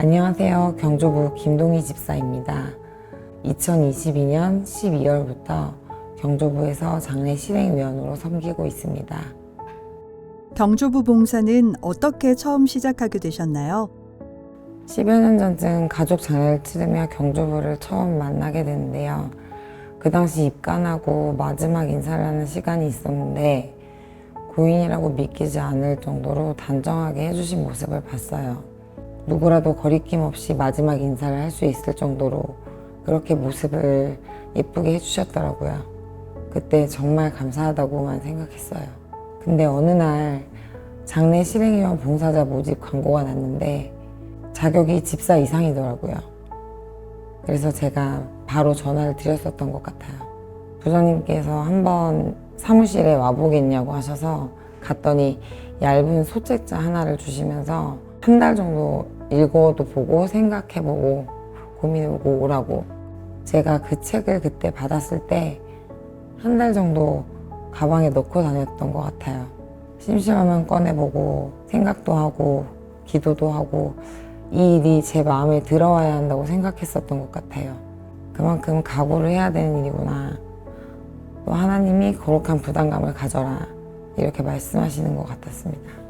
안녕하세요. 경조부 김동희 집사입니다. 2022년 12월부터 경조부에서 장례 실행위원으로 섬기고 있습니다. 경조부 봉사는 어떻게 처음 시작하게 되셨나요? 10여 년 전쯤 가족 장례를 치르며 경조부를 처음 만나게 됐는데요. 그 당시 입간하고 마지막 인사를 하는 시간이 있었는데 고인이라고 믿기지 않을 정도로 단정하게 해주신 모습을 봤어요. 누구라도 거리낌 없이 마지막 인사를 할 수 있을 정도로 그렇게 모습을 예쁘게 해주셨더라고요. 그때 정말 감사하다고만 생각했어요. 근데 어느 날 장례 실행위원 봉사자 모집 광고가 났는데 자격이 집사 이상이더라고요. 그래서 제가 바로 전화를 드렸었던 것 같아요. 부장님께서 한번 사무실에 와보겠냐고 하셔서 갔더니 얇은 소책자 하나를 주시면서 한 달 정도 읽어도 보고 생각해보고 고민해보고 오라고. 제가 그 책을 그때 받았을 때 한 달 정도 가방에 넣고 다녔던 것 같아요. 심심하면 꺼내보고 생각도 하고 기도도 하고 이 일이 제 마음에 들어와야 한다고 생각했었던 것 같아요. 그만큼 각오를 해야 되는 일이구나. 또 하나님이 거룩한 부담감을 가져라. 이렇게 말씀하시는 것 같았습니다.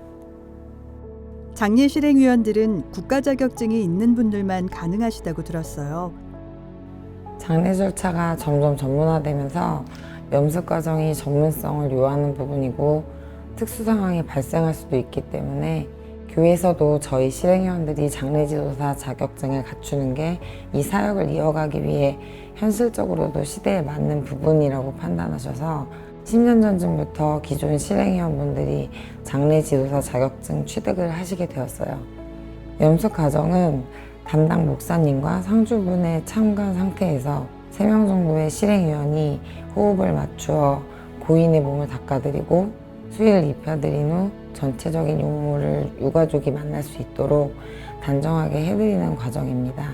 장례 실행위원들은 국가 자격증이 있는 분들만 가능하시다고 들었어요. 장례 절차가 점점 전문화되면서 염습 과정이 전문성을 요하는 부분이고 특수 상황이 발생할 수도 있기 때문에 교회에서도 저희 실행위원들이 장례 지도사 자격증을 갖추는 게 이 사역을 이어가기 위해 현실적으로도 시대에 맞는 부분이라고 판단하셔서 10년 전쯤부터 기존 실행위원분들이 장례 지도사 자격증 취득을 하시게 되었어요. 염습 과정은 담당 목사님과 상주분의 참관 상태에서 3명 정도의 실행위원이 호흡을 맞추어 고인의 몸을 닦아드리고 수의를 입혀드린 후 전체적인 용모를 유가족이 만날 수 있도록 단정하게 해드리는 과정입니다.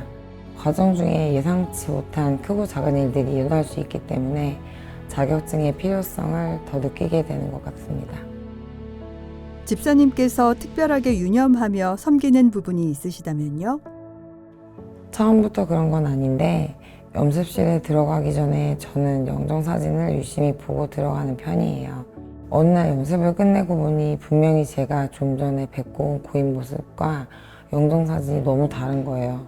과정 중에 예상치 못한 크고 작은 일들이 일어날 수 있기 때문에 자격증의 필요성을 더 느끼게 되는 것 같습니다. 집사님께서 특별하게 유념하며 섬기는 부분이 있으시다면요? 처음부터 그런 건 아닌데 염습실에 들어가기 전에 저는 영정사진을 유심히 보고 들어가는 편이에요. 어느 날 연습을 끝내고 보니 분명히 제가 좀 전에 뵙고 온 고인 모습과 영정사진이 너무 다른 거예요.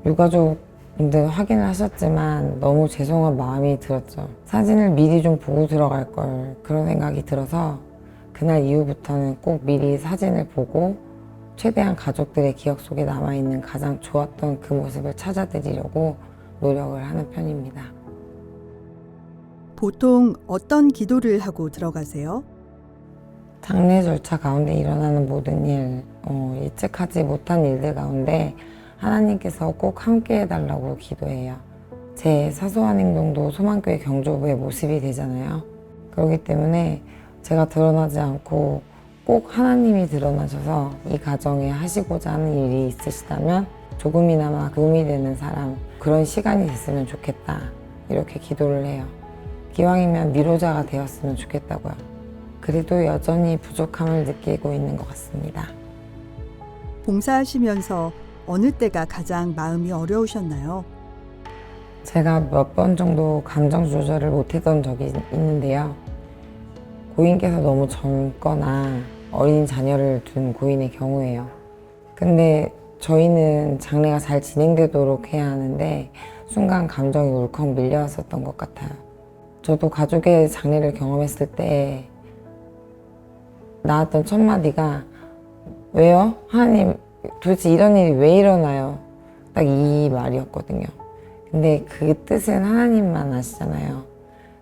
유가족분들 확인을 하셨지만 너무 죄송한 마음이 들었죠. 사진을 미리 좀 보고 들어갈 걸, 그런 생각이 들어서 그날 이후부터는 꼭 미리 사진을 보고 최대한 가족들의 기억 속에 남아있는 가장 좋았던 그 모습을 찾아드리려고 노력을 하는 편입니다. 보통 어떤 기도를 하고 들어가세요? 장례 절차 가운데 일어나는 모든 일, 예측하지 못한 일들 가운데 하나님께서 꼭 함께 해달라고 기도해요. 제 사소한 행동도 소망교회 경조부의 모습이 되잖아요. 그렇기 때문에 제가 드러나지 않고 꼭 하나님이 드러나셔서 이 가정에 하시고자 하는 일이 있으시다면 조금이나마 도움이 되는 사람, 그런 시간이 됐으면 좋겠다. 이렇게 기도를 해요. 기왕이면 미로자가 되었으면 좋겠다고요. 그래도 여전히 부족함을 느끼고 있는 것 같습니다. 봉사하시면서 어느 때가 가장 마음이 어려우셨나요? 제가 몇 번 정도 감정 조절을 못했던 적이 있는데요. 고인께서 너무 젊거나 어린 자녀를 둔 고인의 경우에요. 근데 저희는 장례가 잘 진행되도록 해야 하는데 순간 감정이 울컥 밀려왔었던 것 같아요. 저도 가족의 장례를 경험했을 때 나왔던 첫 마디가 왜요? 하나님 도대체 이런 일이 왜 일어나요? 딱 이 말이었거든요. 근데 그 뜻은 하나님만 아시잖아요.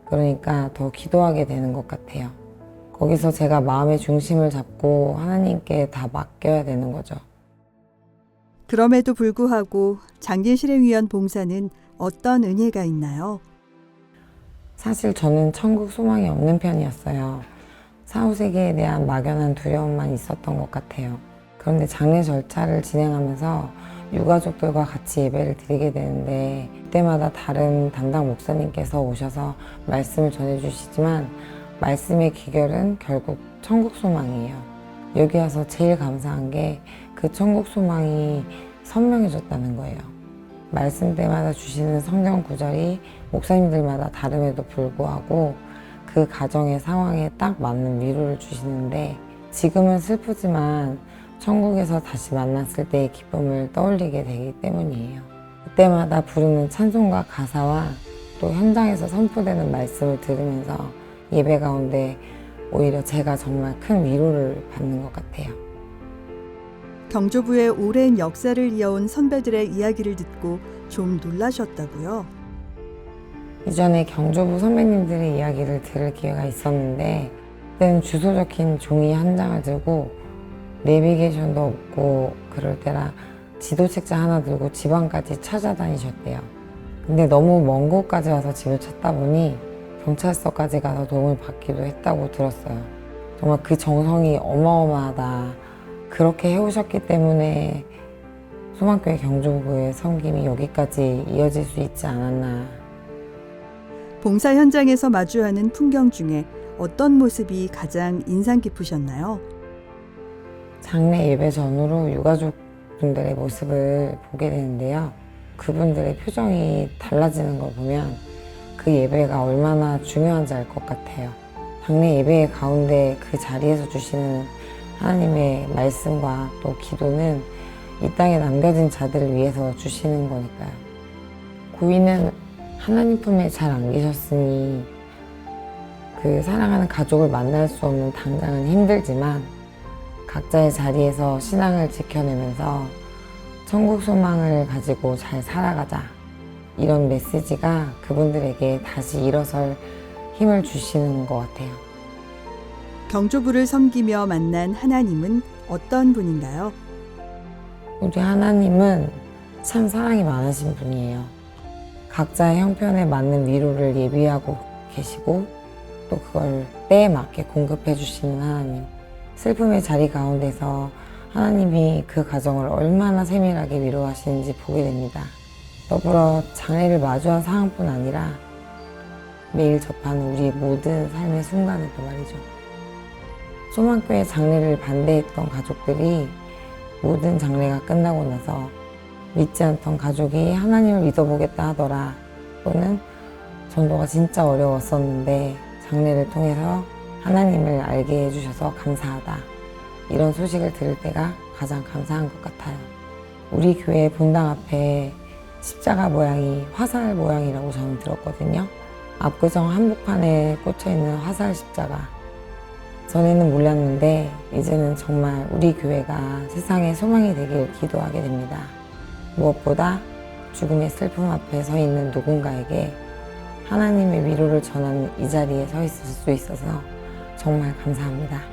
그러니까 더 기도하게 되는 것 같아요. 거기서 제가 마음의 중심을 잡고 하나님께 다 맡겨야 되는 거죠. 그럼에도 불구하고 장례 실행위원 봉사는 어떤 은혜가 있나요? 사실 저는 천국 소망이 없는 편이었어요. 사후세계에 대한 막연한 두려움만 있었던 것 같아요. 그런데 장례 절차를 진행하면서 유가족들과 같이 예배를 드리게 되는데 그때마다 다른 담당 목사님께서 오셔서 말씀을 전해주시지만 말씀의 귀결은 결국 천국 소망이에요. 여기 와서 제일 감사한 게 그 천국 소망이 선명해졌다는 거예요. 말씀 때마다 주시는 성경 구절이 목사님들마다 다름에도 불구하고 그 가정의 상황에 딱 맞는 위로를 주시는데 지금은 슬프지만 천국에서 다시 만났을 때의 기쁨을 떠올리게 되기 때문이에요. 그때마다 부르는 찬송가 가사와 또 현장에서 선포되는 말씀을 들으면서 예배 가운데 오히려 제가 정말 큰 위로를 받는 것 같아요. 경조부의 오랜 역사를 이어온 선배들의 이야기를 듣고 좀 놀라셨다고요? 이전에 경조부 선배님들의 이야기를 들을 기회가 있었는데 그때는 주소 적힌 종이 한 장을 들고 내비게이션도 없고 그럴 때라 지도 책자 하나 들고 지방까지 찾아다니셨대요. 근데 너무 먼 곳까지 와서 집을 찾다 보니 경찰서까지 가서 도움을 받기도 했다고 들었어요. 정말 그 정성이 어마어마하다. 그렇게 해오셨기 때문에 소망교회 경조부의 섬김이 여기까지 이어질 수 있지 않았나. 봉사 현장에서 마주하는 풍경 중에 어떤 모습이 가장 인상 깊으셨나요? 장례 예배 전후로 유가족분들의 모습을 보게 되는데요. 그분들의 표정이 달라지는 걸 보면 그 예배가 얼마나 중요한지 알 것 같아요. 장례 예배의 가운데 그 자리에서 주시는 하나님의 말씀과 또 기도는 이 땅에 남겨진 자들을 위해서 주시는 거니까요. 고인은 하나님 품에 잘 안기셨으니 그 사랑하는 가족을 만날 수 없는 당장은 힘들지만 각자의 자리에서 신앙을 지켜내면서 천국 소망을 가지고 잘 살아가자. 이런 메시지가 그분들에게 다시 일어설 힘을 주시는 것 같아요. 경조부를 섬기며 만난 하나님은 어떤 분인가요? 우리 하나님은 참 사랑이 많으신 분이에요. 각자의 형편에 맞는 위로를 예비하고 계시고 또 그걸 때에 맞게 공급해 주시는 하나님. 슬픔의 자리 가운데서 하나님이 그 가정을 얼마나 세밀하게 위로하시는지 보게 됩니다. 더불어 장애를 마주한 상황뿐 아니라 매일 접하는 우리의 모든 삶의 순간에도 말이죠. 소망교회 장례를 반대했던 가족들이 모든 장례가 끝나고 나서 믿지 않던 가족이 하나님을 믿어보겠다 하더라. 또는 전도가 진짜 어려웠었는데 장례를 통해서 하나님을 알게 해주셔서 감사하다. 이런 소식을 들을 때가 가장 감사한 것 같아요. 우리 교회 본당 앞에 십자가 모양이 화살 모양이라고 저는 들었거든요. 압구정 한복판에 꽂혀있는 화살 십자가. 전에는 몰랐는데 이제는 정말 우리 교회가 세상의 소망이 되길 기도하게 됩니다. 무엇보다 죽음의 슬픔 앞에 서 있는 누군가에게 하나님의 위로를 전하는 이 자리에 서 있을 수 있어서 정말 감사합니다.